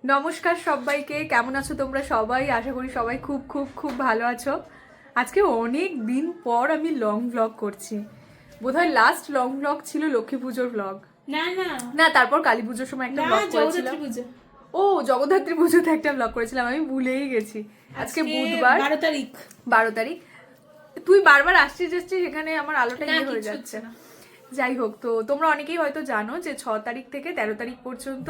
নমস্কার সবাইকে, কেমন আছো তোমরা সবাই? আশা করি সবাই খুব খুব খুব ভালো আছো। আজকে অনেক দিন পর আমি লং ব্লগ করছি। বোধহয় লাস্ট লং ব্লগ ছিল লক্ষ্মী পুজোর ব্লগ। না না না, তারপর কালী পুজোর সময় একটা না, ব্লগ করেছিলাম। জগদ্ধাত্রী পুজো। ও, জগদ্ধাত্রী পুজোতে একটা ব্লগ করেছিলাম, আমি ভুলেই গেছি। আজকে বুধবার 12 তারিখ। 12 তারিখ। তুই বারবার আসছিস যাচ্ছিস, এখানে আমার আলোটা না, ইয়ে হয়ে কিচ্ছু যাচ্ছে। হচ্ছে না। যাই হোক, তো তোমরা অনেকেই হয়তো জানো যে 6 তারিখ থেকে 13 তারিখ পর্যন্ত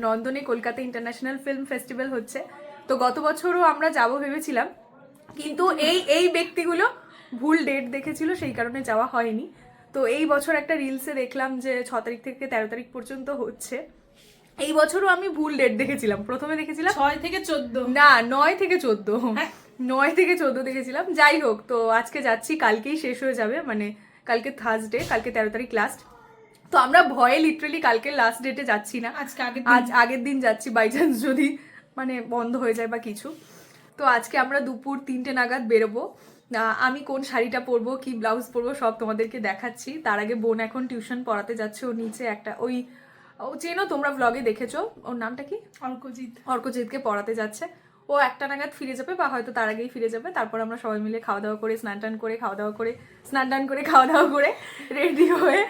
নন্দনে কলকাতা ইন্টারন্যাশনাল ফিল্ম ফেস্টিভ্যাল হচ্ছে। তো গত বছরও আমরা যাব ভেবেছিলাম, কিন্তু এই এই ব্যক্তিগুলো ভুল ডেট দেখেছিল, সেই কারণে যাওয়া হয়নি। তো এই বছর একটা রিলসে দেখলাম যে 6 তারিখ থেকে 13 তারিখ পর্যন্ত হচ্ছে। এই বছরও আমি ভুল ডেট দেখেছিলাম, প্রথমে দেখেছিলাম 6 থেকে 14। না, 9 থেকে 14। হ্যাঁ। 9 থেকে 14 দেখেছিলাম। যাই হোক, তো আজকে যাচ্ছি, কালকেই শেষ হয়ে যাবে, মানে কালকে থার্সডে, কালকে 13 তারিখ লাস্ট। তো আমরা ভয়ে লিটারালি কালকে লাস্ট ডেটে যাচ্ছি না, আজকে আগের দিন যাচ্ছি, বাই চান্স যদি মানে বন্ধ হয়ে যায় বা কিছু। তো আজকে আমরা দুপুর 3টে নাগাদ বেরোবো। আমি কোন শাড়িটা পরবো, কি ব্লাউজ পরবো, সব তোমাদেরকে দেখাচ্ছি। তার আগে বোন এখন টিউশন পড়াতে যাচ্ছে, ও নিচে একটা ওই, ও চেনো তোমরা ব্লগে দেখেছো, ওর নামটা কি, অর্কজিৎকে পড়াতে যাচ্ছে। ও 1টা নাগাদ ফিরে যাবে, বা হয়তো তার আগেই ফিরে যাবে। তারপর আমরা সবাই মিলে খাওয়া দাওয়া করে স্নান টান করে খাওয়া দাওয়া করে রেডি হয়ে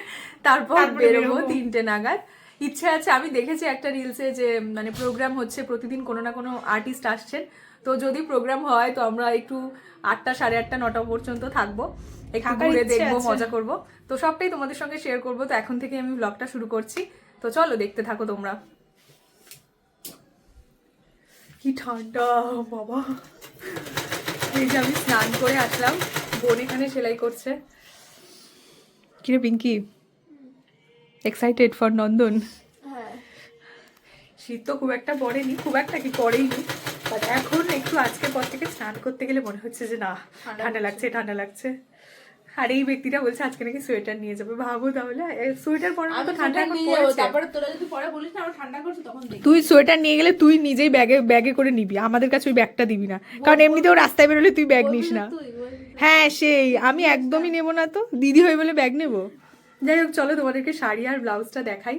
তারপর বেরোবো 3টে নাগাদ। ইচ্ছে আছে, আমি দেখেছি একটা রিলসে যে মানে প্রোগ্রাম হচ্ছে, প্রতিদিন কোনো না কোনো আর্টিস্ট আসছেন। তো যদি প্রোগ্রাম হয় তো আমরা একটু 8টা, সাড়ে 8টা, 9টা পর্যন্ত থাকবো, একটু ঘুরে দেখবো, মজা করবো। তো সবটাই তোমাদের সঙ্গে শেয়ার করবো। তো এখন থেকে আমি ব্লগটা শুরু করছি, তো চলো দেখতে থাকো তোমরা। কি ঠান্ডা বাবা! এই যে আমি স্নান করে আসলাম, বোন এখানে সেলাই করছে। কিরে পিঙ্কি, এক্সাইটেড ফর নন্দন? হ্যাঁ। শীত তো খুব একটা পড়েনি, খুব একটা কি পড়েইনি, বাট এখন একটু আজকের পর থেকে স্নান করতে গেলে মনে হচ্ছে যে না, ঠান্ডা লাগছে ঠান্ডা লাগছে। আর এই ব্যক্তিটা বলছে আজকে নাকি সোয়েটার নিয়ে যাবে। ভাবো তাহলে, সোয়েটার পরার মতো ঠান্ডা এখন পড়েছে। তারপরে তোরা যদি পরে বলিস না আমার ঠান্ডা করছে, তখন দেখি। তুই সোয়েটার নিয়ে গেলে তুই নিজেই ব্যাগে ব্যাগে করে নিবি, আমাদের কাছে ওই ব্যাগটা দিবি না, কারণ এমনিতেও রাস্তায় বেরোলে তুই ব্যাগ নিস না। হ্যাঁ সেই, আমি একদমই নেবো না, তো দিদি হয়ে বলে ব্যাগ নেবো। যাই হোক, চলো তোমাদেরকে শাড়ি আর ব্লাউজটা দেখাই।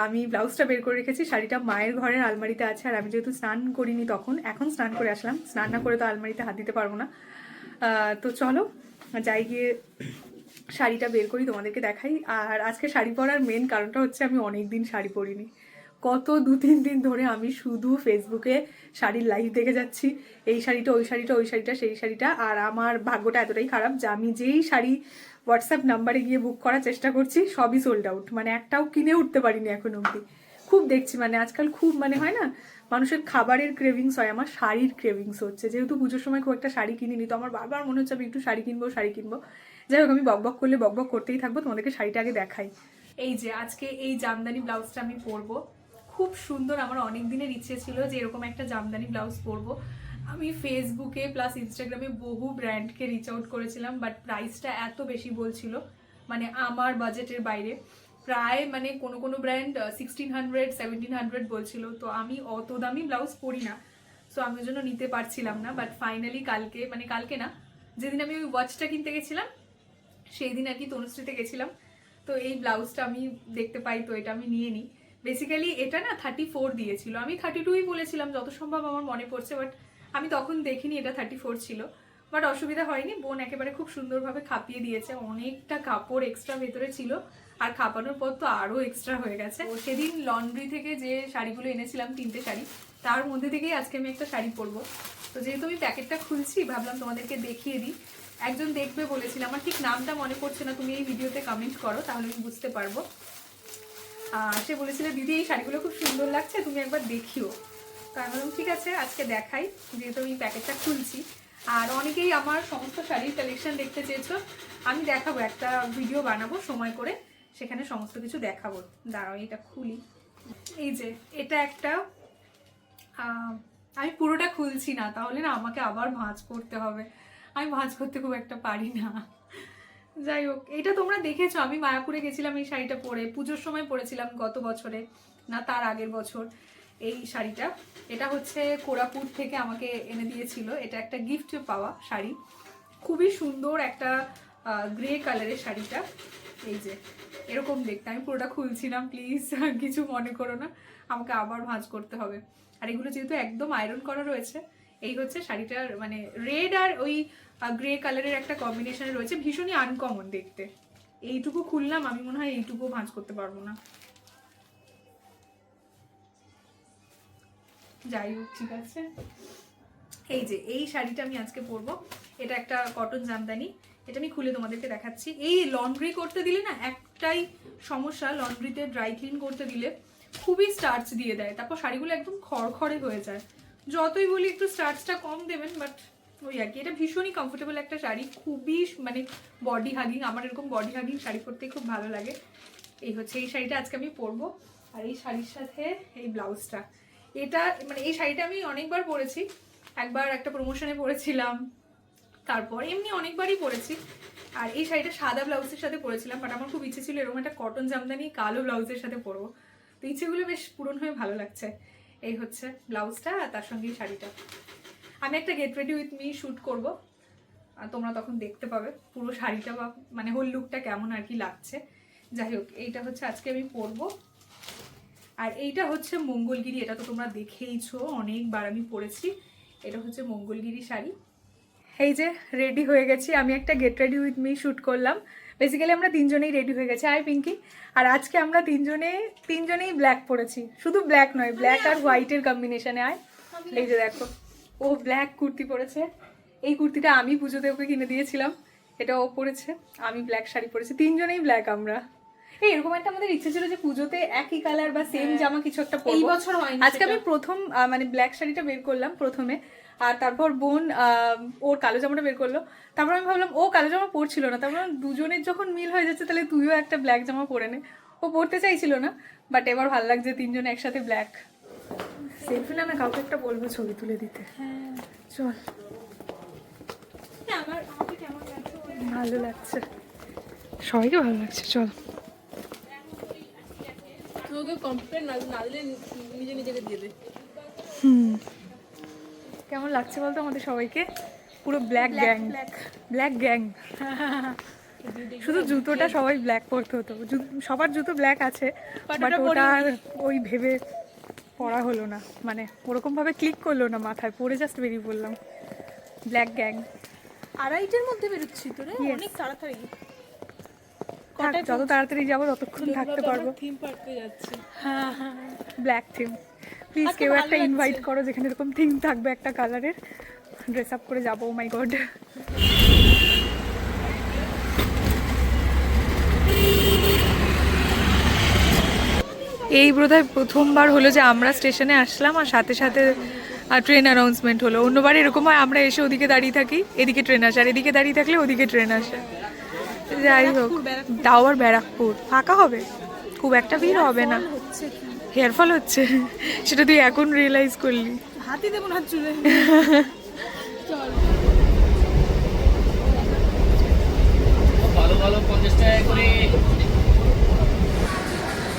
আমি ব্লাউজটা বের করে রেখেছি, শাড়িটা মায়ের ঘরের আলমারিতে আছে। আর আমি যেহেতু স্নান করিনি তখন, এখন স্নান করে আসলাম, স্নান না করে তো আলমারিতে হাত দিতে পারবো না। তো চলো যাই গিয়ে শাড়িটা বের করি, তোমাদেরকে দেখাই। আর আজকে শাড়ি পরার মেন কারণটা হচ্ছে আমি অনেক দিন শাড়ি পরিনি। কত 2-3 দিন ধরে আমি শুধু ফেসবুকে শাড়ির লাইভ দেখে যাচ্ছি, এই শাড়িটা, ওই শাড়িটা, ওই শাড়িটা, সেই শাড়িটা। আর আমার ভাগ্যটা এতটাই খারাপ যে আমি যেই শাড়ি হোয়াটসঅ্যাপ নাম্বারে গিয়ে বুক করার চেষ্টা করছি সবই সোল্ড আউট, মানে একটাও কিনে উঠতে পারিনি এখন অবধি। খুব দেখছি, মানে আজকাল খুব, মানে হয় না মানুষের খাবারের ক্রেভিংস হয়, আমার শাড়ির ক্রেভিংস হচ্ছে। যেহেতু পুজোর সময় খুব একটা শাড়ি কিনিনি, তো আমার বারবার মনে হচ্ছে আমি একটু শাড়ি কিনবো, শাড়ি কিনবো। যাই হোক, আমি বকবক করলে বকবক করতেই থাকবো, তোমাদেরকে শাড়িটা আগে দেখাই। এই যে আজকে এই জামদানি ব্লাউজটা আমি পরবো, খুব সুন্দর। আমার অনেক দিনের ইচ্ছে ছিল যে এরকম একটা জামদানি ব্লাউজ পরবো। আমি ফেসবুকে প্লাস ইনস্টাগ্রামে বহু ব্র্যান্ডকে রিচ আউট করেছিলাম, বাট প্রাইসটা এত বেশি বলছিল, মানে আমার বাজেটের বাইরে। প্রায় মানে কোনো কোনো ব্র্যান্ড 1600, 1700 বলছিল। তো আমি অত দামি ব্লাউজ পরি না, সো আমি ওই জন্য নিতে পারছিলাম না। বাট ফাইনালি কালকে, মানে কালকে না, যেদিন আমি ওই ওয়াচটা কিনতে গেছিলাম সেই দিন আর কি তনুশ্রীতে গেছিলাম। তো এই ব্লাউজটা আমি দেখতে পাই, তো এটা আমি নিয়ে নিই। বেসিক্যালি এটা না 34 দিয়েছিল, আমি 32ই বলেছিলাম যত সম্ভব আমার মনে পড়ছে, বাট আমি তখন দেখিনি এটা 34 ছিল। বাট অসুবিধা হয়নি, বোন একেবারে খুব সুন্দরভাবে খাপিয়ে দিয়েছে। অনেকটা কাপড় এক্সট্রা ভেতরে ছিল, আর খাপানোর পর তো আরও এক্সট্রা হয়ে গেছে। সেদিন লন্ড্রি থেকে যে শাড়িগুলো এনেছিলাম, 3টে শাড়ি, তার মধ্যে থেকেই আজকে আমি একটা শাড়ি পরবো। তো যেহেতু আমি প্যাকেটটা খুলছি, ভাবলাম তোমাদেরকে দেখিয়ে দিই। একজন দেখবে বলেছিল, আমার ঠিক নামটা মনে পড়ছে না, তুমি এই ভিডিওতে কমেন্ট করো তাহলে আমি বুঝতে পারবো। সে বলেছিল দিদি এই শাড়িগুলো খুব সুন্দর লাগছে, তুমি একবার দেখিও। তো আমি বললাম ঠিক আছে, আজকে দেখাই, যেহেতু আমি প্যাকেটটা খুলছি। আর অনেকেই আমার সমস্ত শাড়ির কালেকশন দেখতে চেয়েছো, আমি দেখাবো, একটা ভিডিও বানাবো সময় করে, সেখানে সমস্ত কিছু দেখাবো। দাঁড়াও এটা খুলি। এই যে এটা একটা, আমি পুরোটা খুলছি না, তাহলে না আমাকে আবার ভাঁজ করতে হবে, আমি ভাঁজ করতে খুব একটা পারি না। যাই হোক, এটা তোমরা দেখেছো, আমি মায়াপুরে গেছিলাম এই শাড়িটা পরে, পুজোর সময় পরেছিলাম গত বছরে, না তার আগের বছর। এই শাড়িটা, এটা হচ্ছে কোরাপুট থেকে আমাকে এনে দিয়েছিল, এটা একটা গিফট পাওয়া শাড়ি, খুবই সুন্দর একটা গ্রে কালারের শাড়িটা। এই যে এরকম দেখতে, আমি পুরোটা খুলছিলাম, প্লিজ কিছু মনে করো না, আমাকে আবার ভাঁজ করতে হবে। আর এগুলো যেহেতু একদম আয়রন করা রয়েছে, এই হচ্ছে শাড়িটার মানে রেড আর ওই গ্রে কালারের একটা কম্বিনেশনে রয়েছে, ভীষণই আনকমন দেখতে। এইটুকু খুললাম, আমি মনে হয় এইটুকু ভাঁজ করতে পারবো না। যাই হোক, ঠিক আছে। এই যে এই শাড়িটা আমি আজকে পরবো, এটা একটা কটন জামদানি, এটা আমি খুলে তোমাদেরকে দেখাচ্ছি। এই লন্ড্রি করতে দিলে না একটাই সমস্যা, লন্ড্রিতে ড্রাই ক্লিন করতে দিলে খুবই স্টার্চ দিয়ে দেয়, তারপর শাড়িগুলো একদম খড়খড়ে হয়ে যায়। যতই বলি একটু স্টার্চটা কম দেবেন, বাট ওই আর কি। এটা ভীষণই কমফোর্টেবল একটা শাড়ি, খুবই মানে বডি হাগিং, আমার এরকম বডি হাগিং শাড়ি পরতে খুব ভালো লাগে। এই হচ্ছে এই শাড়িটা আজকে আমি পরবো, আর এই শাড়ির সাথে এই ব্লাউজটা। এটা মানে এই শাড়িটা আমি অনেকবার পরেছি, একবার একটা প্রমোশনে পরেছিলাম, তারপর এমনি অনেকবারই পরেছি। আর এই শাড়িটা সাদা ব্লাউজের সাথে পরেছিলাম, বাট আমার খুব ইচ্ছে ছিল এরকম একটা কটন জামদানি কালো ব্লাউজের সাথে পরবো, তো ইচ্ছেগুলো বেশ পূরণ হয়ে ভালো লাগছে। এই হচ্ছে ব্লাউজটা, আর তার সঙ্গে শাড়িটা। আমি একটা get ready with me shoot করবো, আর তোমরা তখন দেখতে পাবে পুরো শাড়িটা বা মানে হোল লুকটা কেমন আর কি লাগছে। যাই হোক, এইটা হচ্ছে আজকে আমি পরবো। আর এইটা হচ্ছে মঙ্গলগিরি, এটা তো তোমরা দেখেইছো, অনেকবার আমি পরেছি। এটা হচ্ছে মঙ্গলগিরি শাড়ি। এই যে রেডি হয়ে গেছি, আমি একটা get ready with me shoot করলাম। বেসিক্যালি আমরা তিনজনেই রেডি হয়ে গেছি, আই পিঙ্কি। আর আজকে আমরা তিনজনেই ব্ল্যাক পরেছি, শুধু ব্ল্যাক নয়, ব্ল্যাক আর হোয়াইটের কম্বিনেশনে। আয়, এই যে দেখো, ও ব্ল্যাক কুর্তি পরেছে, এই কুর্তিটা আমি পুজোতে ওকে কিনে দিয়েছিলাম, এটা ও পরেছে, আমি ব্ল্যাক শাড়ি পরেছি, তিনজনেই ব্ল্যাক আমরা। এরকম একটা আমাদের ইচ্ছে ছিল যে পুজোতে একই কালার বা সেম জামা কিছু একটা পরবো। এই বছর হয়নি। আজকে আমি প্রথম মানে ব্ল্যাক শাড়িটা বের করলাম প্রথমে, আর তারপর বোন ওর কালো জামাটা বের করলো। তারপর আমি ভাবলাম ও কালো জামা পরছিল না, তারপর দুজনের যখন মিল হয়ে যাচ্ছে তাহলে তুইও একটা ব্ল্যাক জামা পরে নে। ও পরতে চাইছিল না, বাট এবার ভালো লাগছে তিনজন একসাথে ব্ল্যাক। সেলফি না, কাউকে একটা বলবো ছবি তুলে দিতে। চল, আমাকে কেমন লাগছে? ভালো লাগছে, সবাইকে ভালো লাগছে, চল। তোকে কমপ্লেন না দিলে নিজে নিজেকে দিয়ে দে। কেমন লাগছে বলতো আমাদের সবাইকে? পুরো ব্ল্যাক গ্যাং, ব্ল্যাক গ্যাং। শুধু জুতোটা সবাই ব্ল্যাক পরতে হতো, সবার জুতো ব্ল্যাক আছে, বাট ওটা ওই ভেবে পরা হলো না, মানে ওরকম ভাবে ক্লিক করলো না মাথায়, পরে জাস্ট বেরিয়ে পড়লাম। Black gang. 2:30-এর মধ্যে বেরোচ্ছি তো রে, অনেক তাড়াতাড়ি। যত তাড়াতাড়ি যাবো ততক্ষণ থাকতে পারবো। থিম পার্কে যাচ্ছি। ব্ল্যাক থিম, প্লিজ কেউ একটা ইনভাইট করো যেখানে এরকম থিম থাকবে একটা কালারের, ড্রেস আপ করে যাবো। মাই গড, এই বোধহয় প্রথমবার হলো যে আমরা স্টেশনে আসলাম আর সাথে সাথে ট্রেন অ্যানাউন্সমেন্ট হলো। অন্যবার এরকম হয় আমরা এসে ওদিকে দাঁড়িয়ে থাকি, এদিকে ট্রেন আসে, আর এদিকে দাঁড়িয়ে থাকলে ওদিকে ট্রেন আসে। যাই হোক, তাও আর ব্যারাকপুর ফাঁকা হবে, খুব একটা ভিড় হবে না। হেয়ার ফল হচ্ছে সেটা তুই এখন রিয়েলাইজ করলি? হাতি দেবো না চুলে। চল, ভালো ভালো 50 টাকা করে।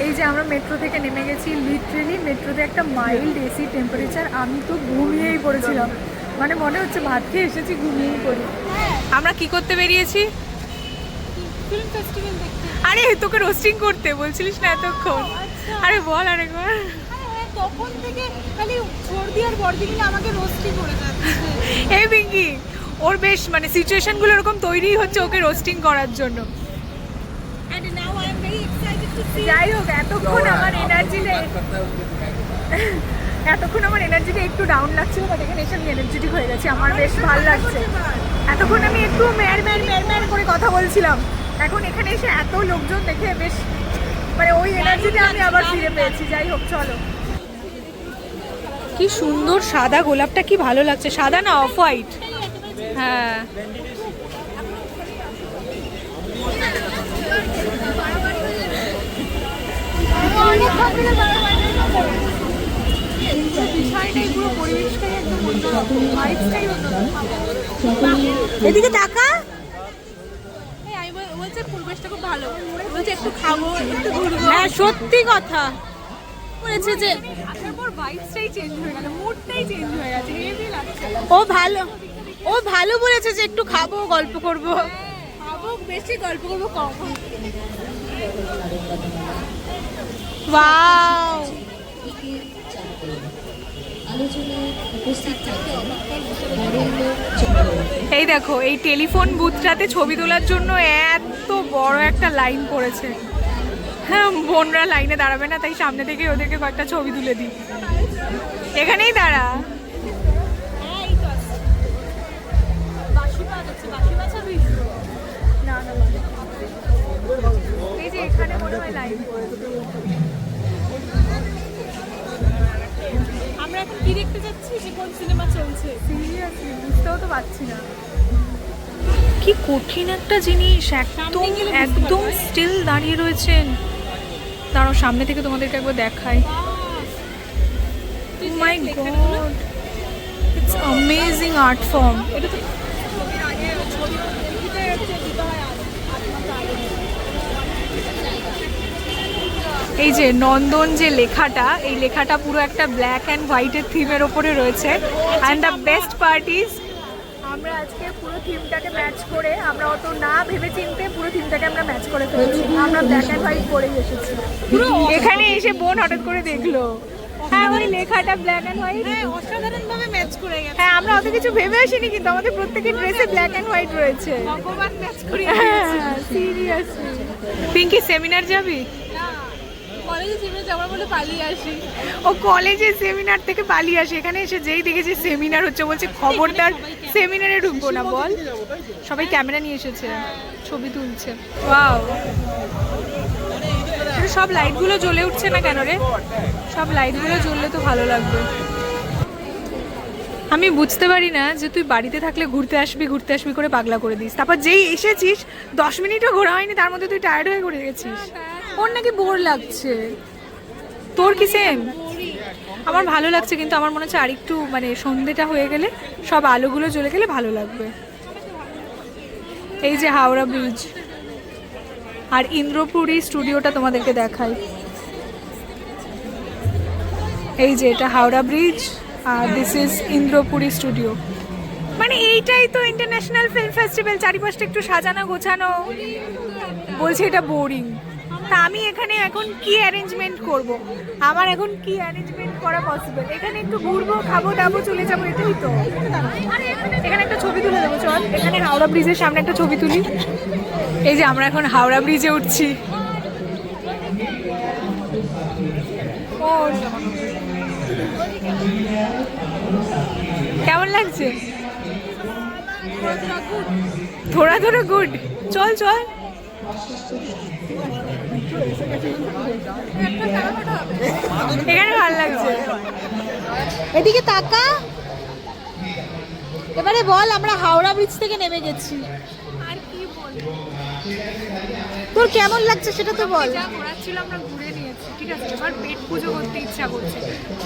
এই যে আমরা মেট্রো থেকে নেমে গেছি, লিটারেলি মেট্রোতে একটা মাইল্ড এসি টেম্পারেচার, আমি তো ঘুমিয়েই পড়েছিলাম, মানে মনে হচ্ছে ভাত খেয়ে এসেছি ঘুমিয়েই পড়ি। আমরা কি করতে বেরিয়েছি? ফিল্ম ফেস্টিভ্যাল দেখতে। আরে তোকে রোস্টিং করতে বলছিলিস না এতক্ষণ? আরে বল আরেকবার। তখন থেকে খালি সর্দি আর বর্দি মিলে আমাকে রোস্টই করে যাচ্ছে। এই পিঙ্কি, ওর বেশ মানে সিচুয়েশনগুলো এরকম তৈরি হচ্ছে ওকে রোস্টিং করার জন্য। And now I am very excited to see. যাই হোক, এতক্ষণ আমার এনার্জিটা একটু ডাউন লাগছিল, বাট এখানে এসে আমি এনার্জেটিক হয়ে গেছি, আমার বেশ ভালো লাগছে। এতক্ষণ আমি একটু ম্যার করে কথা বলছিলাম, এখন এখানে এসে এত লোকজন দেখে বেশ মানে ওই এনার্জিটা আমি আবার ফিরে পেয়েছি। যাই হোক, চলো। কি সুন্দর সাদা গোলাপটা, কি ভালো লাগছে। সাদা না, অফ হোয়াইট। হ্যাঁ, এদিকে দেখা। আমি বলছি পরিবেশটা খুব ভালো, বলছে একটু খাবো, একটু ঘুরবো। হ্যাঁ, সত্যি কথা বলেছে যে আসার পর ভাইবসটাই চেঞ্জ হয়ে গেল, মুডটাই চেঞ্জ হয়ে গেছে, হেভি লাগছে। ও ভালো বলেছে যে একটু খাবো, গল্প করবো। খাবো বেশি গল্প করবো কম। ওয়াও, এই দেখো এই টেলিফোন বুথটাতে ছবি তোলার জন্য এত বড় একটা লাইন পড়েছে। হ্যাঁ, বোনরা লাইনে দাঁড়াবে না, তাই সামনে থেকে ওদেরকে কয়েকটা ছবি তুলে দিই। এখানেই দাঁড়া। এই যে এখানে মনে হয় লাইন পড়েছে। আমরা এখন কি দেখতে যাচ্ছি, যে কোন সিনেমা চলছে? সিরিয়াসলি বুঝতেও তো পারছি না। কি কঠিন একটা জিনিস, একদম একদম স্টিল দাঁড়িয়ে রয়েছেন। দাঁড়াও সামনে থেকে তোমাদেরকে একবার দেখাই। My god, it's amazing art form. এই যে নন্দন যে লেখাটা, এই লেখাটা পুরো একটা ব্ল্যাক অ্যান্ড হোয়াইটের থিমের ওপরে রয়েছে। And the best part is আমরা আজকে পুরো থিমটাকে ম্যাচ করে, আমরা অত না ভেবে চিনতে পুরো থিমটাকে আমরা ম্যাচ করে ফেলেছি। আমরা ব্ল্যাক অ্যান্ড হোয়াইট পরেই এসেছি। পুরো এখানে এসে বোন হঠাৎ করে দেখলো, হ্যাঁ ওই লেখাটা ব্ল্যাক অ্যান্ড হোয়াইট, হ্যাঁ অসাধারণ ভাবে ম্যাচ করে গেছে। হ্যাঁ আমরা অত কিছু ভেবে আসিনি, কিন্তু আমাদের প্রত্যেকের ড্রেসে ব্ল্যাক অ্যান্ড হোয়াইট রয়েছে। ভগবান ম্যাচ করে সিরিয়াসলি। পিঙ্কি সেমিনার যাবি? কলেজে সেমিনার যাওয়ার বলে পালিয়ে আসি। ও কলেজে সেমিনার থেকে পালিয়ে আসে, এখানে এসে যেই দেখেছে সেমিনার হচ্ছে বলছে খবরদার সেমিনারে ঢুকবো না। বল, সবাই ক্যামেরা নিয়ে এসেছে, ছবি তুলছে। ওয়াও, সব লাইটগুলো জ্বলে উঠছে না কেন রে? সব লাইটগুলো জ্বললে তো ভালো লাগবে। আমি বুঝতে পারি না যে তুই বাড়িতে থাকলে ঘুরতে আসবি করে পাগলা করে দিস, তারপর যেই এসেছিস 10 মিনিটও ঘোরা হয়নি, তার মধ্যে তুই টায়ার্ড হয়ে ঘুরে গেছিস। ওর নাকি বোর লাগছে, তোর কি সেম? আমার ভালো লাগছে, কিন্তু আমার মনে হচ্ছে আরেকটু মানে সন্ধ্যেটা হয়ে গেলে, সব আলোগুলো জ্বলে গেলে ভালো লাগবে। এই যে হাওড়া ব্রিজ আর ইন্দ্রপুরী স্টুডিওটা তোমাদেরকে দেখাই। এই যে এটা হাওড়া ব্রিজ আর দিস ইজ ইন্দ্রপুরী স্টুডিও। মানে এইটাই তো ইন্টারন্যাশনাল ফিল্ম ফেস্টিভ্যাল, চারিপাশটা একটু সাজানো গোছানো। বলছে এটা বোরিং, তা আমি এখানে এখন কি অ্যারেঞ্জমেন্ট করব? আমার এখন কি অ্যারেঞ্জমেন্ট করা পসিবল? এখানে একটু ঘুরবো, খাবো দাবো, চলে যাবো, এটাই তো। এখানে একটা ছবি তুলে দেবো, চল এখানে হাওড়া ব্রিজের সামনে একটা ছবি তুলি। এই যে আমরা এখন হাওড়া ব্রিজে উঠছি। কেমন লাগছে? থোড়া থোড়া গুড। চল চল, এখানে ভালো লাগছে। এদিকে তাকা, এবারে বল আমরা হাওড়া ব্রিজ থেকে নেমে গেছি। আর কি বলবো, তোর কেমন লাগছে সেটা তো বল। যা ঘোরার ছিল আমরা ঘুরে নিয়েছি, ঠিক আছে। এবার পেট পুজো করতে ইচ্ছা করছে।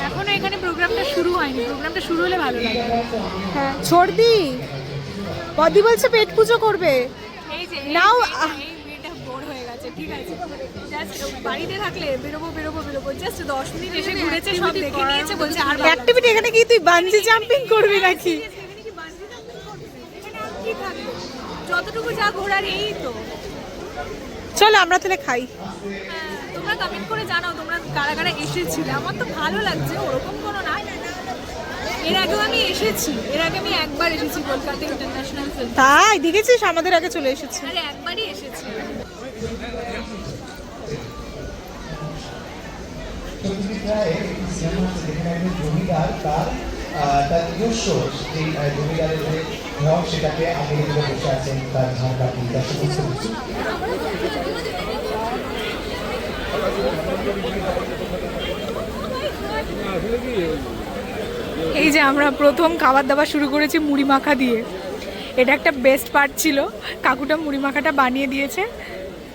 এখনো এখানে প্রোগ্রামটা শুরু হয়নি, প্রোগ্রামটা শুরু হলে ভালো লাগবে। হ্যাঁ ছোড়দি, বদি বলছে পেট পুজো করবে। এই যে নাও এই মেয়েটা বোর হয়ে গেছে, ঠিক আছে। জাস্ট বাড়িতে থাকলে বেরোবো জাস্ট 10 মিনিট এসে ঘুরেছে, সব দেখে নিয়েছে, বলছে আর অ্যাক্টিভিটি। এখানে কি তুই বানজি জাম্পিং করবি নাকি? কি থাকবে, যতটুকু যা ঘোরার এই তো। চলো আমরা তাহলে খাই। তোমরা কমেন্ট করে জানাও তোমরা কারা কারা এসেছিলে। আমার তো ভালো লাগছে, ওরকম কোনো না। এর আগেও আমি এসেছি, এর আগে আমি একবার এসেছি কলকাতা ইন্টারন্যাশনাল ফিল্ম। তাই দেখেছিস, আমাদের আগে চলে এসেছে। আরে একবারই এসেছি। জমিদার তার নিজস্ব যে জমিদারের যে ঘর, সেটাকে আগে বসে আছেন তার ধান কাটি। এই যে আমরা প্রথম খাবার দাবার শুরু করেছি মুড়ি মাখা দিয়ে। এটা একটা বেস্ট পার্ট ছিল, কাকুটা মুড়ি মাখাটা বানিয়ে দিয়েছে।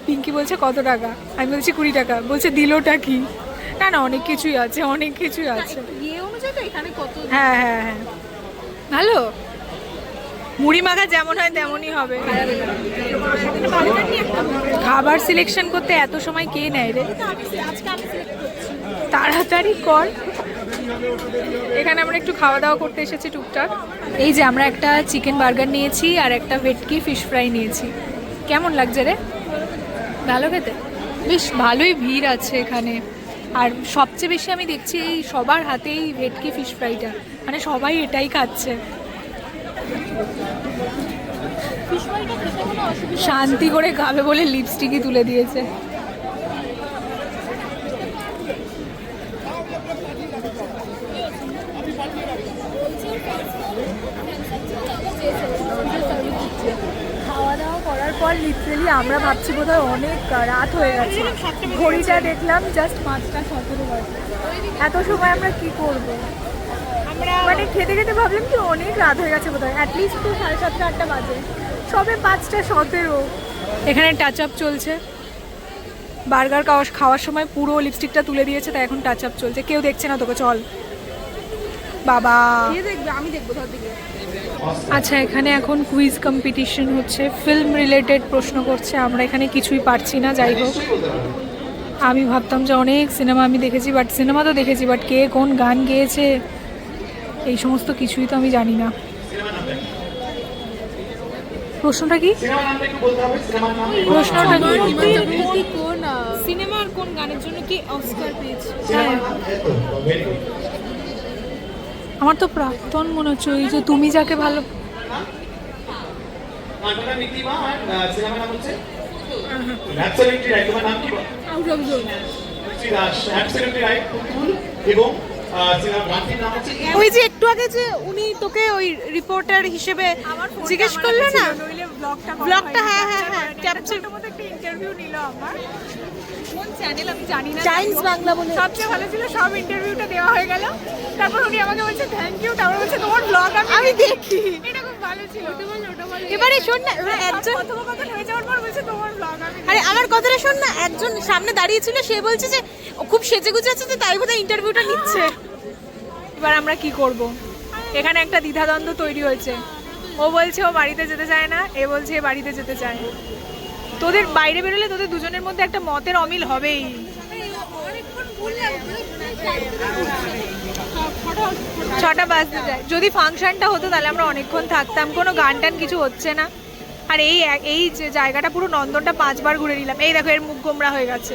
পিঙ্কি বলছে কত টাকা, আমি বলছি 20 টাকা। বলছে দিলোটা কি? না না অনেক কিছুই আছে, অনেক কিছুই আছে। ইয়ে অনুযায়ী তো এখানে কত। হ্যাঁ হ্যাঁ হ্যাঁ, ভালো মুড়ি মাখা যেমন হয় তেমনই হবে। খাবার সিলেকশন করতে এত সময় কে নেয় রে? আজকে আমি সিলেক্ট করছি। তাড়াতাড়ি কর। এখানে আমরা একটু খাওয়া দাওয়া করতে এসেছি টুকটাক। এই যে আমরা একটা চিকেন বার্গার নিয়েছি আর একটা ভেটকি ফিশ ফ্রাই নিয়েছি। কেমন লাগছে রে? ভালো খেতে? বেশ ভালোই ভিড় আছে এখানে। আর সবচেয়ে বেশি আমি দেখছি এই সবার হাতেই ভেটকি ফিশ ফ্রাইটা, মানে সবাই এটাই খাচ্ছে। শান্তি করে খাবে বলে লিপস্টিকই তুলে দিয়েছে। খাওয়া দাওয়া করার পর লিটারেলি আমরা ভাবছি বোধহয় অনেক রাত হয়ে গেছে। ঘড়িটা দেখলাম জাস্ট 5:17 বাজে। এত সময় আমরা কি করব? মানে খেতে খেতে ভাবলাম কি অনেক রাত হয়ে গেছে বোধহয়, অ্যাটলিস্ট তো 7:30 8টা বাজে, সবে 5:17। এখানে টাচ আপ চলছে। বার্গার খাওয়ার সময় পুরো লিপস্টিকটা তুলে দিয়েছে, তাই এখন টাচ আপ চলছে। কেউ দেখছে না তোকে, চল বাবা। আমি দেখবো ধর দিকে। আচ্ছা, এখানে এখন কুইজ কম্পিটিশন হচ্ছে, ফিল্ম রিলেটেড প্রশ্ন করছে। আমরা এখানে কিছুই পারছি না। যাই হোক, আমি ভাবতাম যে অনেক সিনেমা আমি দেখেছি, বাট সিনেমা তো দেখেছি, বাট কে কোন গান গেয়েছে এই সমস্ত কিছুই তো আমি জানি না। প্রশ্নটা কি? প্রশ্নটা কি? কোন সিনেমার কোন গানের জন্য কি অস্কার পেয়েছে? আমার তো প্রাক্তন মনে হচ্ছে, ওই যে তুমি যাকে ভালো। ওই যে একটু আগে যে উনি তোকে ওই রিপোর্টার হিসেবে জিজ্ঞেস করলো না ব্লগটা, হ্যাঁ হ্যাঁ হ্যাঁ, ক্যাপচার একটা ইন্টারভিউ নিল আমার, কোন চ্যানেল আমি জানি না, টাইমস বাংলা বলে। সবচেয়ে ভালো ছিল, সব ইন্টারভিউটা দেওয়া হয়ে গেল। তারপর উনি আমাকে বলছে থ্যাংক ইউ, তারপর বলছে তোমার ব্লগ আমি দেখি। এটা খুব ভালো ছিল। এবারে শোন না, একজন কথোপকথন হয়ে যাওয়ার পর বলছে তোমার ব্লগ আমি। আরে আমার কথাটা শোন না, একজন সামনে দাঁড়িয়ে ছিল, সে বলছে যে ও খুব সেজে গুজে আছে, তো তাই বোধহয় ইন্টারভিউটা নিচ্ছে। এবার আমরা কি করব? এখানে একটা দ্বিধাদ্বন্দ্ব তৈরি হয়েছে। ও বলছে ও বাড়িতে যেতে চায় না, এ বলছে এ বাড়িতে যেতে চায়। তোদের বাইরে বেরোলে তোদের দুজনের মধ্যে একটা মতের অমিল হবেই। ছটা বাজতে যায়। যদি ফাংশনটা হতো তাহলে আমরা অনেকক্ষণ থাকতাম। কোনো গান টান কিছু হচ্ছে না। আর এই যে জায়গাটা পুরো নন্দনটা 5 বার ঘুরে নিলাম। এই দেখো, এর মুখ গোমরা হয়ে গেছে।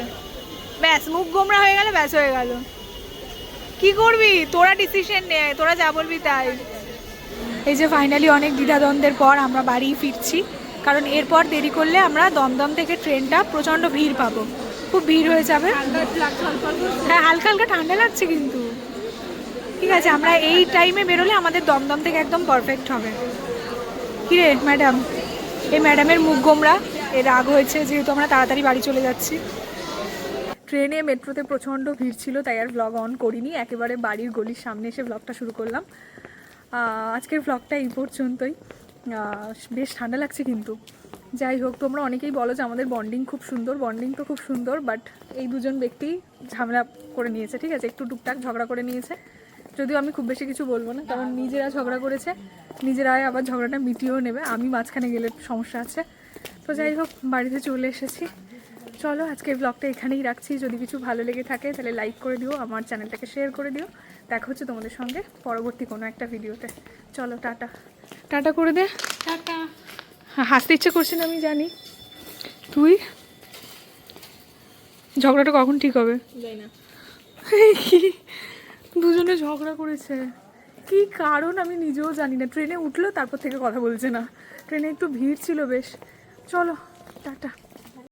ব্যাস, মুখ গোমরা হয়ে গেলে ব্যাস হয়ে গেল। কি করবি? তোরা ডিসিশন নে, তোরা যা বলবি তাই। এই যে ফাইনালি অনেক দ্বিধাদ্বন্দ্বের পর আমরা বাড়ি ফিরছি, কারণ এরপর দেরি করলে আমরা দমদম থেকে ট্রেনটা প্রচণ্ড ভিড় পাবো, খুব ভিড় হয়ে যাবে। হ্যাঁ, হালকা হালকা ঠান্ডা লাগছে কিন্তু। ঠিক আছে, আমরা এই টাইমে বেরোলে আমাদের দমদম থেকে একদম পারফেক্ট হবে। কিরে ম্যাডাম? এই ম্যাডামের মুখ গোমরা, এর রাগ হয়েছে যেহেতু আমরা তাড়াতাড়ি বাড়ি চলে যাচ্ছি। ট্রেনে মেট্রোতে প্রচণ্ড ভিড় ছিল, তাই আর ভ্লগ অন করিনি। একেবারে বাড়ির গলির সামনে এসে ভ্লগটা শুরু করলাম। আজকের ভ্লগটা এই পর্যন্তই। বেশ ঠান্ডা লাগছে কিন্তু। যাই হোক, তোমরা অনেকেই বলো যে আমাদের বন্ডিং খুব সুন্দর। বন্ডিং তো খুব সুন্দর, বাট এই দুজন ব্যক্তি ঝামেলা করে নিয়েছে। ঠিক আছে, একটু টুকটাক ঝগড়া করে নিয়েছে। যদিও আমি খুব বেশি কিছু বলবো না, কারণ নিজেরা ঝগড়া করেছে, নিজেরাই আবার ঝগড়াটা মিটিয়েও নেবে। আমি মাঝখানে গেলে সমস্যা আছে। তো যাই হোক, বাড়িতে চলে এসেছি। চলো, আজকে ব্লগটা এখানেই রাখছি। যদি কিছু ভালো লেগে থাকে তাহলে লাইক করে দিও, আমার চ্যানেলটাকে শেয়ার করে দিও। দেখা হচ্ছে তোমাদের সঙ্গে পরবর্তী কোনো একটা ভিডিওতে। চলো, টাটা। টাটা করে দে। টাটা। হাসতে ইচ্ছে করছে না আমি জানি। তুই ঝগড়াটা কখন ঠিক হবে? যাই না। কি দুজনে ঝগড়া করেছে, কি কারণ আমি নিজেও জানি না। ট্রেনে উঠলো, তারপর থেকে কথা বলছে না। ট্রেনে একটু ভিড় ছিল বেশ। চলো, টাটা।